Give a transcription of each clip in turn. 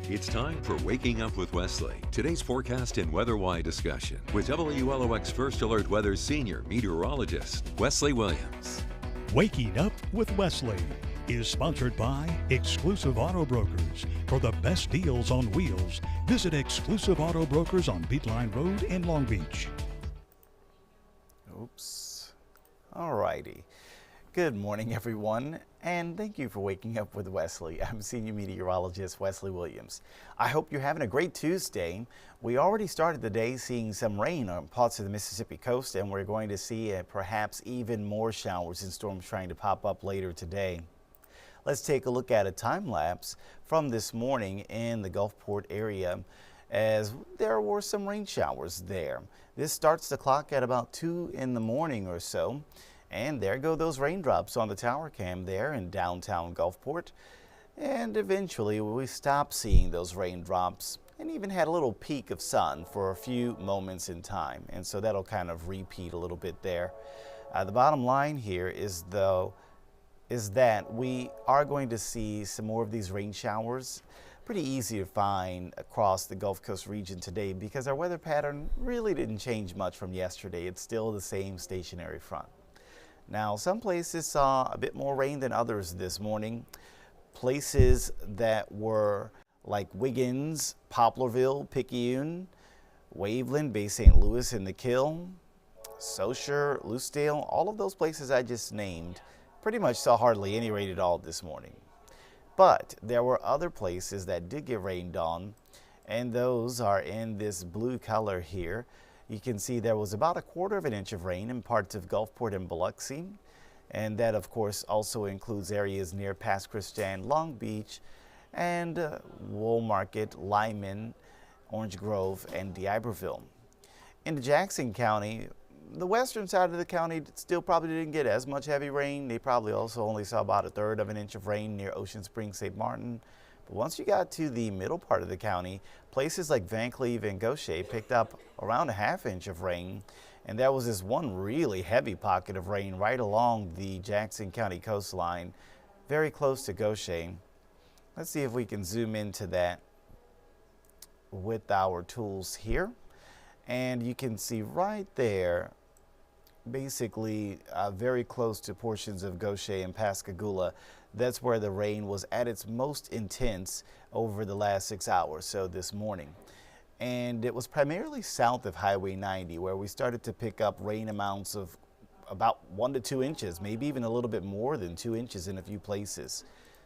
It's time for Waking Up with Wesley. Today's forecast and weather-wise discussion with WLOX First Alert Weather's senior meteorologist, Wesley Williams. Waking Up with Wesley is sponsored by Exclusive Auto Brokers. For the best deals on wheels, visit Exclusive Auto Brokers on Beatline Road in Long Beach. Oops. All righty. Good morning, everyone, and thank you for waking up with Wesley. I'm Senior Meteorologist Wesley Williams. I hope you're having a great Tuesday. We already started the day seeing some rain on parts of the Mississippi coast, and we're going to see perhaps even more showers and storms trying to pop up later today. Let's take a look at a time lapse from this morning in the Gulfport area, as there were some rain showers there. This starts the clock at about 2 in the morning or so. And there go those raindrops on the tower cam there in downtown Gulfport. And eventually we stopped seeing those raindrops and even had a little peak of sun for a few moments in time. And so that'll kind of repeat a little bit there. The bottom line here is that we are going to see some more of these rain showers. Pretty easy to find across the Gulf Coast region today because our weather pattern really didn't change much from yesterday. It's still the same stationary front. Now, some places saw a bit more rain than others this morning. Places that were like Wiggins, Poplarville, Picayune, Waveland, Bay St. Louis, and the Kill, Saucher, Lucedale, all of those places I just named pretty much saw hardly any rain at all this morning. But there were other places that did get rained on, and those are in this blue color here. You can see there was about 1/4 inch of rain in parts of Gulfport and Biloxi, and that of course also includes areas near Pass Christian, Long Beach, and Woolmarket, Lyman, Orange Grove, and D'Iberville. In Jackson County, the western side of the county still probably didn't get as much heavy rain. They probably also only saw about 1/3 inch of rain near Ocean Springs, St. Martin. But once you got to the middle part of the county, places like Van Cleve and Gaucher picked up around 1/2 inch of rain. And there was this one really heavy pocket of rain right along the Jackson County coastline, very close to Gaucher. Let's see if we can zoom into that with our tools here. And you can see right there, basically very close to portions of Gaucher and Pascagoula. That's where the rain was at its most intense over the last 6 hours, so this morning. And it was primarily south of Highway 90 where we started to pick up rain amounts of about 1 to 2 inches, maybe even a little bit more than 2 inches in a few places.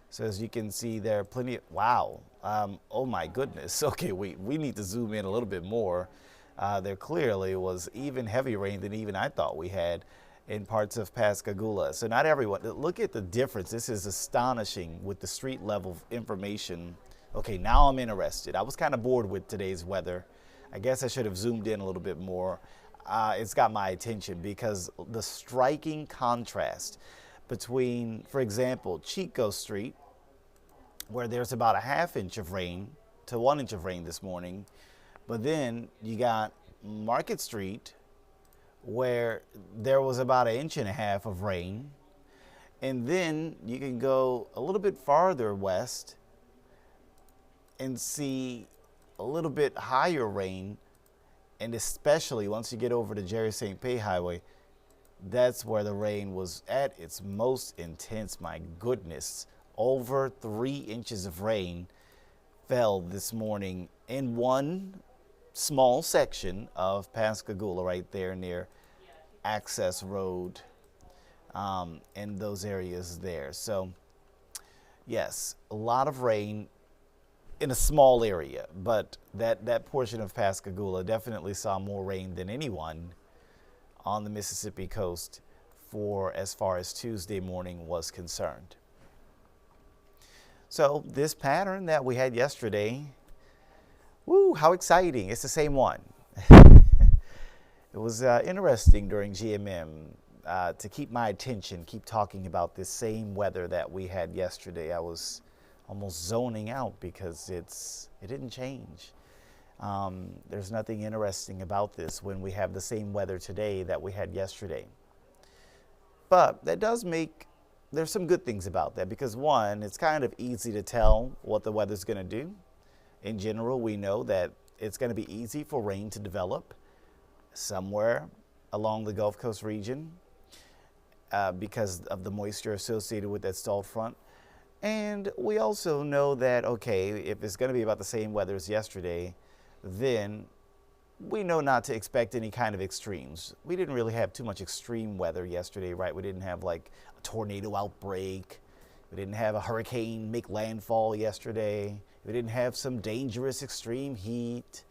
So as you can see there, plenty of, wow, oh my goodness. Okay, we need to zoom in a little bit more. There clearly was even heavier rain than even I thought we had in parts of Pascagoula. So not everyone, look at the difference. This is astonishing with the street level information. Okay, now I'm interested. I was kind of bored with today's weather. I guess I should have zoomed in a little bit more. It's got my attention because the striking contrast between, for example, Chico Street, where there's about 1/2 inch of rain to 1 inch of rain this morning. But then you got Market Street, where there was about 1.5 inches of rain. And then you can go a little bit farther west and see a little bit higher rain. And especially once you get over to Jerry St. Pé Highway, that's where the rain was at its most intense. My goodness, over 3 inches of rain fell this morning in one small section of Pascagoula right there near Access Road, in those areas there. So yes, a lot of rain in a small area, but that portion of Pascagoula definitely saw more rain than anyone on the Mississippi coast for as far as Tuesday morning was concerned. So this pattern that we had yesterday, woo, how exciting. It's the same one. It was interesting during GMM to keep my attention, keep talking about this same weather that we had yesterday. I was almost zoning out because it didn't change. There's nothing interesting about this when we have the same weather today that we had yesterday. But that does make, there's some good things about that because one, it's kind of easy to tell what the weather's going to do. In general, we know that it's going to be easy for rain to develop somewhere along the Gulf Coast region because of the moisture associated with that stalled front. And we also know that, okay, if it's going to be about the same weather as yesterday, then we know not to expect any kind of extremes. We didn't really have too much extreme weather yesterday, right? We didn't have like a tornado outbreak. We didn't have a hurricane make landfall yesterday. We didn't have some dangerous extreme heat.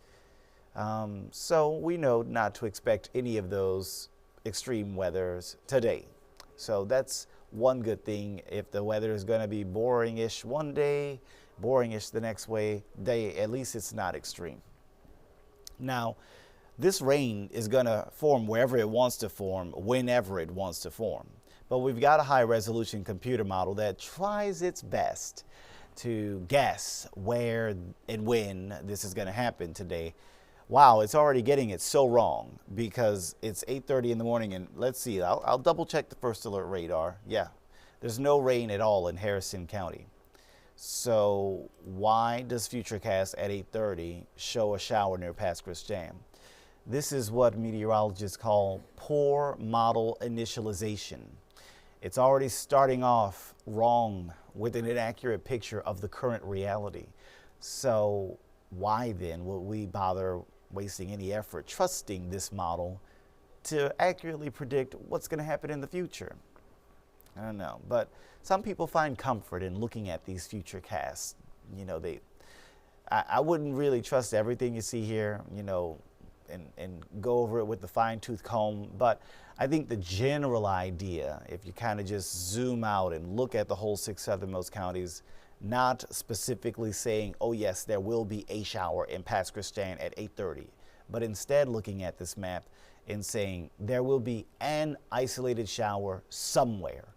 So we know not to expect any of those extreme weathers today. So that's one good thing. If the weather is going to be boring-ish one day, boring-ish the next day, at least it's not extreme. Now, this rain is going to form wherever it wants to form, whenever it wants to form. But we've got a high-resolution computer model that tries its best to guess where and when this is going to happen today. Wow, it's already getting it so wrong because it's 8:30 in the morning, and let's see, I'll double check the first alert radar. Yeah, there's no rain at all in Harrison County. So why does Futurecast at 8:30 show a shower near Pass Christian? This is what meteorologists call poor model initialization. It's already starting off wrong with an inaccurate picture of the current reality. So why then will we bother wasting any effort trusting this model to accurately predict what's going to happen in the future? I don't know, but some people find comfort in looking at these future casts. You know, I wouldn't really trust everything you see here, you know, and go over it with the fine-tooth comb, but I think the general idea, if you kind of just zoom out and look at the whole 6 southernmost counties, not specifically saying, oh yes, there will be a shower in Pass Christian at 8:30, but instead looking at this map and saying there will be an isolated shower somewhere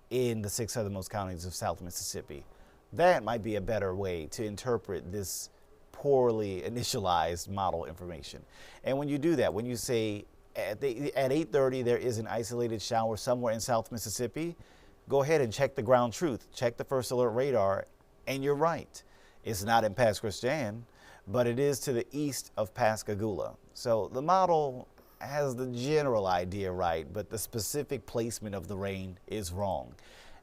in the 6 southernmost counties of South Mississippi. That might be a better way to interpret this poorly initialized model information. And when you do that, when you say at 8:30 there is an isolated shower somewhere in South Mississippi, go ahead and check the ground truth, check the first alert radar, and you're right. It's not in Pass Christian, but it is to the east of Pascagoula. So the model has the general idea right, but the specific placement of the rain is wrong.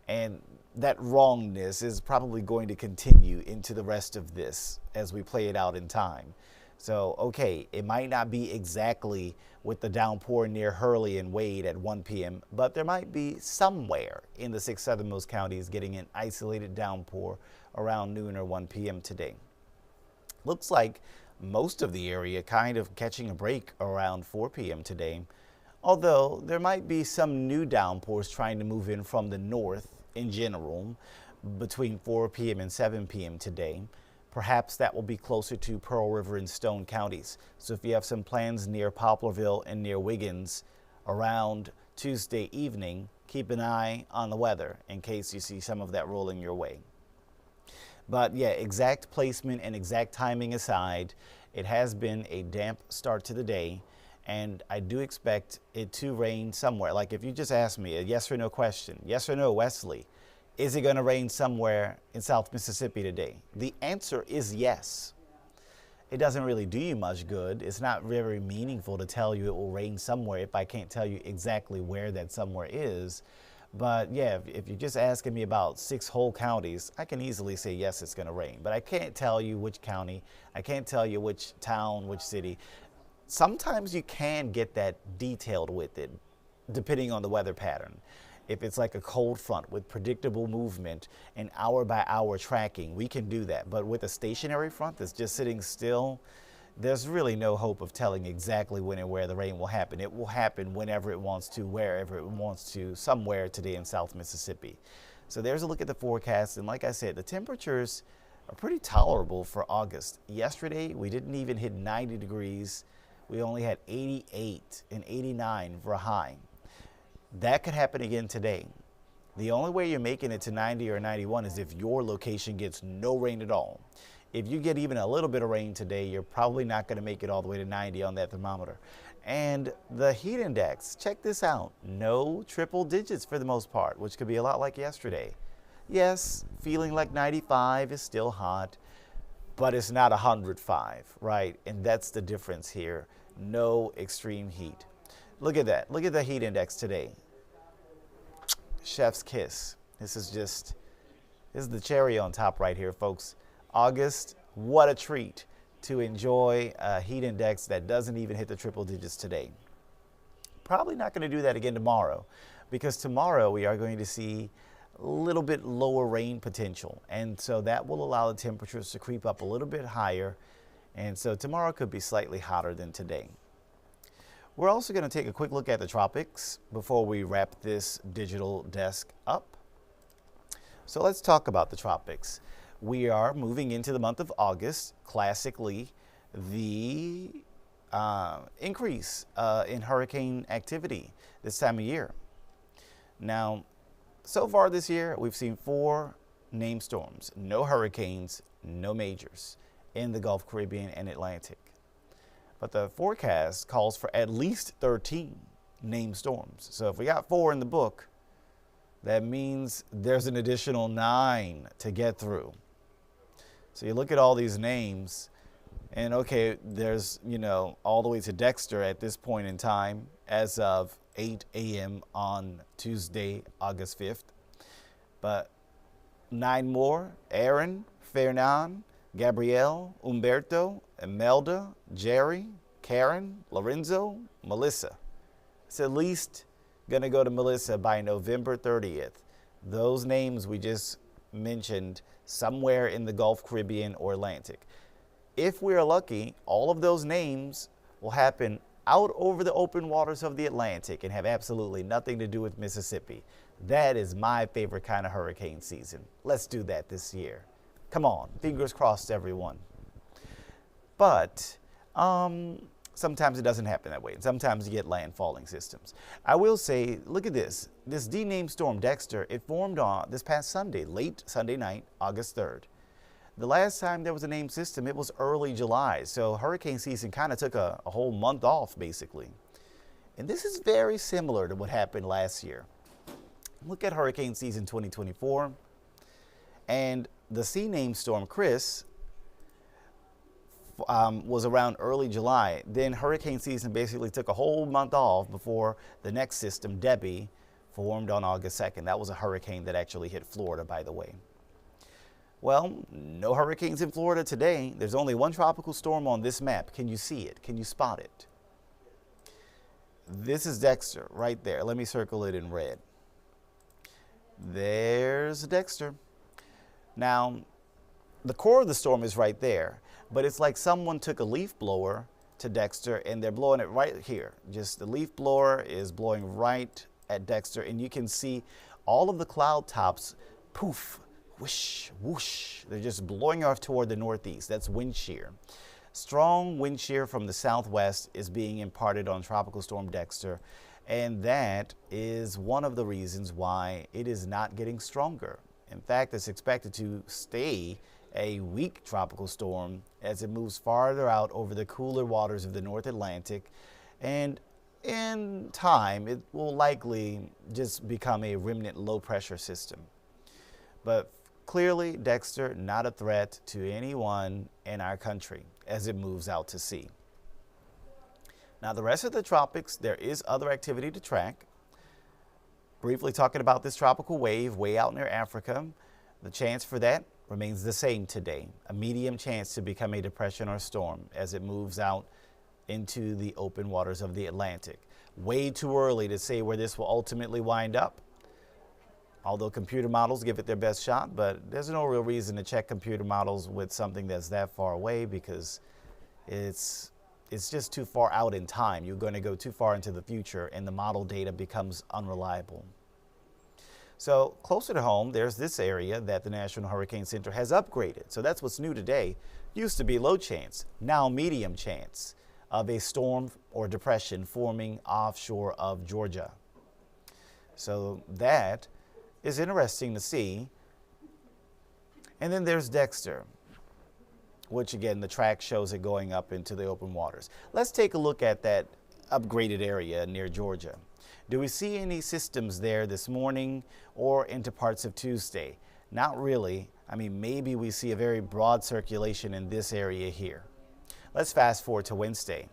And that wrongness is probably going to continue into the rest of this as we play it out in time. So, okay, it might not be exactly with the downpour near Hurley and Wade at 1 p.m., but there might be somewhere in the 6 southernmost counties getting an isolated downpour around noon or 1 p.m. today. Looks like most of the area kind of catching a break around 4 p.m. today, although there might be some new downpours trying to move in from the north in general between 4 p.m. and 7 p.m. today. Perhaps that will be closer to Pearl River and Stone counties. So if you have some plans near Poplarville and near Wiggins around Tuesday evening, keep an eye on the weather in case you see some of that rolling your way. But yeah, exact placement and exact timing aside, it has been a damp start to the day, and I do expect it to rain somewhere. Like if you just ask me a yes or no question, yes or no, Wesley, is it going to rain somewhere in South Mississippi today? The answer is yes. It doesn't really do you much good. It's not very meaningful to tell you it will rain somewhere if I can't tell you exactly where that somewhere is. But yeah, if you're just asking me about 6 whole counties, I can easily say yes, it's going to rain. But I can't tell you which county. I can't tell you which town, which city. Sometimes you can get that detailed with it, depending on the weather pattern. If it's like a cold front with predictable movement and hour-by-hour tracking, we can do that. But with a stationary front that's just sitting still, there's really no hope of telling exactly when and where the rain will happen. It will happen whenever it wants to, wherever it wants to, somewhere today in South Mississippi. So there's a look at the forecast, and like I said, the temperatures are pretty tolerable for August. Yesterday, we didn't even hit 90 degrees. We only had 88 and 89 for a high. That could happen again today. The only way you're making it to 90 or 91 is if your location gets no rain at all. If you get even a little bit of rain today, you're probably not going to make it all the way to 90 on that thermometer. And the heat index, check this out. No triple digits for the most part, which could be a lot like yesterday. Yes, feeling like 95 is still hot, but it's not 105, right? And that's the difference here. No extreme heat. Look at that. Look at the heat index today. Chef's kiss. This is the cherry on top right here, folks. August, what a treat to enjoy a heat index that doesn't even hit the triple digits today. Probably not going to do that again tomorrow, because tomorrow we are going to see a little bit lower rain potential. And so that will allow the temperatures to creep up a little bit higher. And so tomorrow could be slightly hotter than today. We're also going to take a quick look at the tropics before we wrap this digital desk up. So let's talk about the tropics. We are moving into the month of August. Classically, the increase in hurricane activity this time of year. Now, so far this year, we've seen 4 named storms, no hurricanes, no majors in the Gulf, Caribbean, and Atlantic. But the forecast calls for at least 13 named storms. So if we got 4 in the book, that means there's an additional 9 to get through. So you look at all these names, and okay, there's, all the way to Dexter at this point in time as of 8 a.m. on Tuesday, August 5th. But 9 more: Aaron, Fernan, Gabrielle, Umberto, Imelda, Jerry, Karen, Lorenzo, Melissa. It's at least going to go to Melissa by November 30th. Those names we just mentioned somewhere in the Gulf, Caribbean, or Atlantic. If we're lucky, all of those names will happen out over the open waters of the Atlantic and have absolutely nothing to do with Mississippi. That is my favorite kind of hurricane season. Let's do that this year. Come on, fingers crossed, everyone. But sometimes it doesn't happen that way. And sometimes you get landfalling systems. I will say, look at this. This D-named storm, Dexter, it formed on this past Sunday, late Sunday night, August 3rd. The last time there was a named system, it was early July. So hurricane season kind of took a whole month off, basically. And this is very similar to what happened last year. Look at hurricane season 2024. And the C-named storm, Chris, was around early July. Then hurricane season basically took a whole month off before the next system, Debbie, formed on August 2nd. That was a hurricane that actually hit Florida, by the way. Well, no hurricanes in Florida today. There's only one tropical storm on this map. Can you see it? Can you spot it? This is Dexter right there. Let me circle it in red. There's Dexter. Now, the core of the storm is right there, but it's like someone took a leaf blower to Dexter and they're blowing it right here. Just the leaf blower is blowing right at Dexter, and you can see all of the cloud tops, poof, whoosh, whoosh. They're just blowing off toward the northeast. That's wind shear. Strong wind shear from the southwest is being imparted on Tropical Storm Dexter, and that is one of the reasons why it is not getting stronger. In fact, it's expected to stay a weak tropical storm as it moves farther out over the cooler waters of the North Atlantic, and in time it will likely just become a remnant low pressure system. But clearly, Dexter, not a threat to anyone in our country as it moves out to sea. Now, the rest of the tropics, there is other activity to track. Briefly talking about this tropical wave way out near Africa, the chance for that remains the same today. A medium chance to become a depression or storm as it moves out into the open waters of the Atlantic. Way too early to say where this will ultimately wind up, although computer models give it their best shot, but there's no real reason to check computer models with something that's that far away because it's just too far out in time. You're going to go too far into the future and the model data becomes unreliable. So closer to home, there's this area that the National Hurricane Center has upgraded. So that's what's new today. Used to be low chance, now medium chance of a storm or depression forming offshore of Georgia. So that is interesting to see. And then there's Dexter, which again, the track shows it going up into the open waters. Let's take a look at that upgraded area near Georgia. Do we see any systems there this morning or into parts of Tuesday? Not really. I mean, maybe we see a very broad circulation in this area here. Let's fast forward to Wednesday.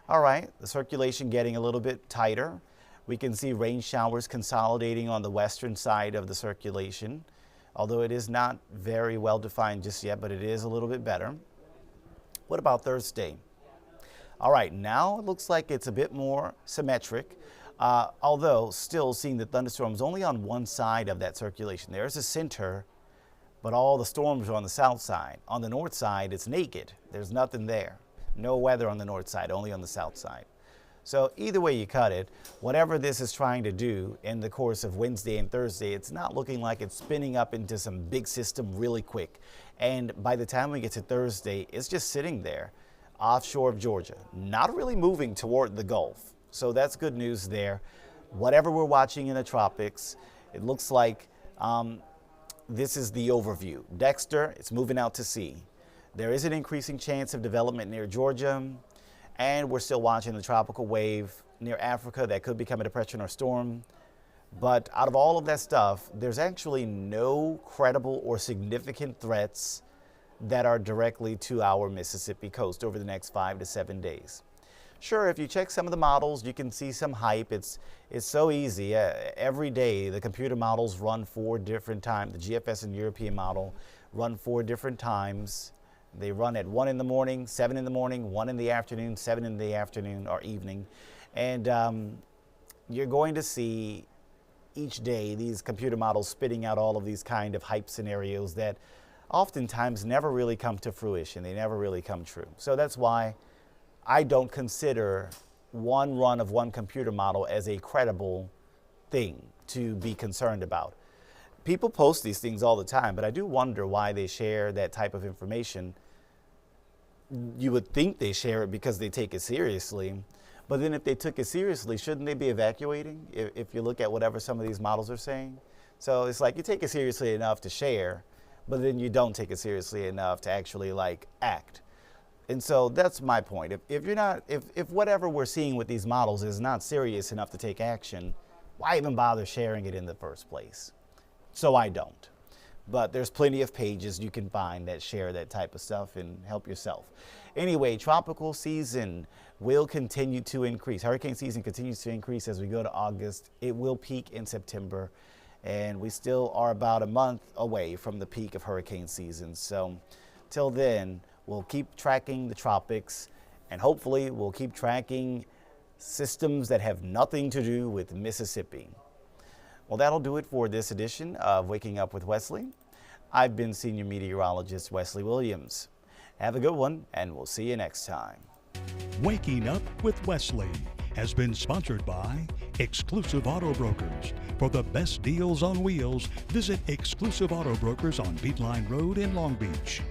All right, the circulation getting a little bit tighter. We can see rain showers consolidating on the western side of the circulation, although it is not very well defined just yet, but it is a little bit better. What about Thursday? All right, now it looks like it's a bit more symmetric, although still seeing the thunderstorms only on one side of that circulation. There's a center, but all the storms are on the south side. On the north side, it's naked. There's nothing there. No weather on the north side, only on the south side. So either way you cut it, whatever this is trying to do in the course of Wednesday and Thursday, it's not looking like it's spinning up into some big system really quick. And by the time we get to Thursday, it's just sitting there offshore of Georgia, not really moving toward the Gulf. So that's good news there. Whatever we're watching in the tropics, it looks like this is the overview. Dexter, it's moving out to sea. There is an increasing chance of development near Georgia, and we're still watching the tropical wave near Africa that could become a depression or storm. But out of all of that stuff, there's actually no credible or significant threats that are directly to our Mississippi coast over the next 5 to 7 days. Sure, if you check some of the models, you can see some hype. It's so easy. Every day, the computer models run 4 different times. The GFS and European model run 4 different times. They run at 1 in the morning, 7 in the morning, 1 in the afternoon, 7 in the afternoon or evening. And you're going to see each day these computer models spitting out all of these kind of hype scenarios that oftentimes never really come to fruition. They never really come true. So that's why I don't consider one run of one computer model as a credible thing to be concerned about. People post these things all the time, but I do wonder why they share that type of information. You would think they share it because they take it seriously, but then if they took it seriously, shouldn't they be evacuating if you look at whatever some of these models are saying? So it's like you take it seriously enough to share, but then you don't take it seriously enough to actually like act. And so that's my point. If whatever we're seeing with these models is not serious enough to take action, why even bother sharing it in the first place? So I don't. But there's plenty of pages you can find that share that type of stuff and help yourself. Anyway, tropical season will continue to increase. Hurricane season continues to increase as we go to August. It will peak in September, and we still are about a month away from the peak of hurricane season. So till then, we'll keep tracking the tropics, and hopefully we'll keep tracking systems that have nothing to do with Mississippi. Well, that'll do it for this edition of Waking Up with Wesley. I've been Senior Meteorologist Wesley Williams. Have a good one, and we'll see you next time. Waking Up with Wesley has been sponsored by Exclusive Auto Brokers. For the best deals on wheels, visit Exclusive Auto Brokers on Beatline Road in Long Beach.